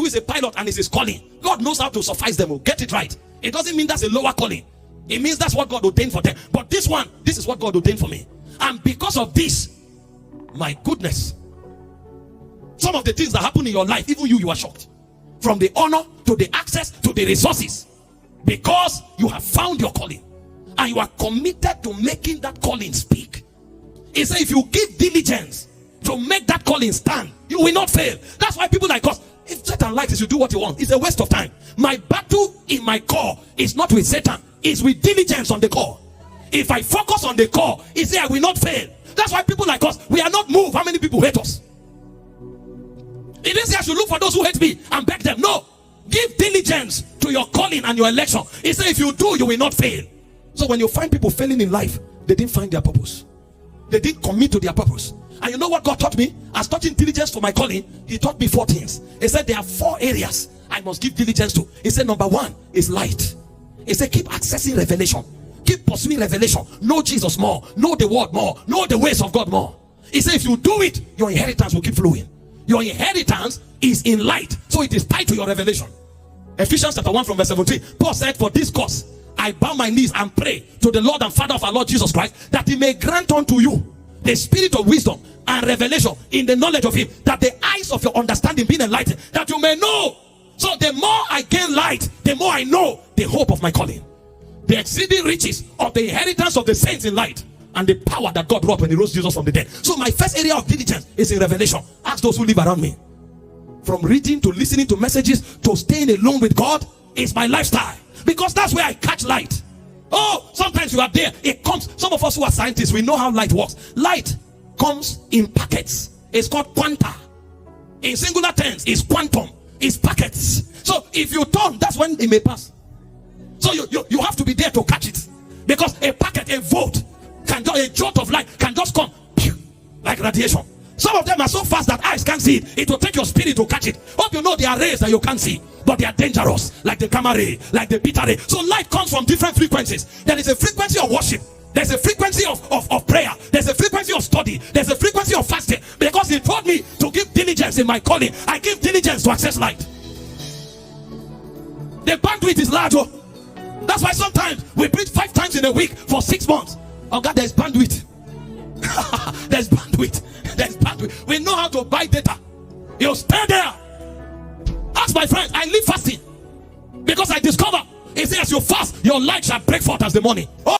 who is a pilot and is his calling, God knows how to suffice them. Get it right. It doesn't mean that's a lower calling. It means that's what God ordained for them. But this one, this is what God ordained for me. And because of this, my goodness, some of the things that happen in your life, even you are shocked. From the honor to the access to the resources. Because you have found your calling. And you are committed to making that calling speak. He said if you give diligence to make that calling stand, you will not fail. That's why people like us, if Satan likes you do what you want, it's a waste of time. My battle in my core is not with Satan, it's with diligence on the core. If I focus on the core, he said I will not fail. That's why people like us, we are not moved. How many people hate us? He didn't say I should look for those who hate me and beg them. No. Give diligence to your calling and your election. He said if you do, you will not fail. So when you find people failing in life, they didn't find their purpose. They didn't commit to their purpose. And you know what God taught me? As touching diligence for my calling, he taught me 4 things. He said there are 4 areas I must give diligence to. He said number 1 is light. He said keep accessing revelation. Keep pursuing revelation. Know Jesus more. Know the word more. Know the ways of God more. He said if you do it, your inheritance will keep flowing. Your inheritance is in light, so it is tied to your revelation. Ephesians chapter 1 from verse 17. Paul said, for this cause I bow my knees and pray to the Lord and Father of our Lord Jesus Christ, that he may grant unto you the spirit of wisdom and revelation in the knowledge of him, that the eyes of your understanding be enlightened, that you may know. So the more I gain light, the more I know the hope of my calling, the exceeding riches of the inheritance of the saints in light, and the power that God wrought when he rose Jesus from the dead. So my first area of diligence is in revelation. Ask those who live around me. From reading to listening to messages to staying alone with God is my lifestyle, because that's where I catch light. Oh, sometimes you are there, it comes. Some of us who are scientists, we know how light works. Light comes in packets. It's called quanta. In singular tense, it's quantum. It's packets. So if you turn, that's when it may pass. So you have to be there to catch it, because a packet, a volt, a jolt of light can just come like radiation. Some of them are so fast that eyes can't see it. It will take your spirit to catch it. Hope you know there are rays that you can't see, but they are dangerous, like the gamma ray, like the beta ray. So light comes from different frequencies. There is a frequency of worship. There's a frequency of prayer. There's a frequency of study. There's a frequency of fasting. Because he told me to give diligence in my calling, I give diligence to access light. The bandwidth is large. That's why sometimes we preach 5 times in a week for 6 months. Oh God, there's bandwidth. There's bandwidth. There's bandwidth. We know how to buy data. You stay there. Ask my friends. I live fasting because I discover, it says as you fast, your light shall break forth as the morning. Oh.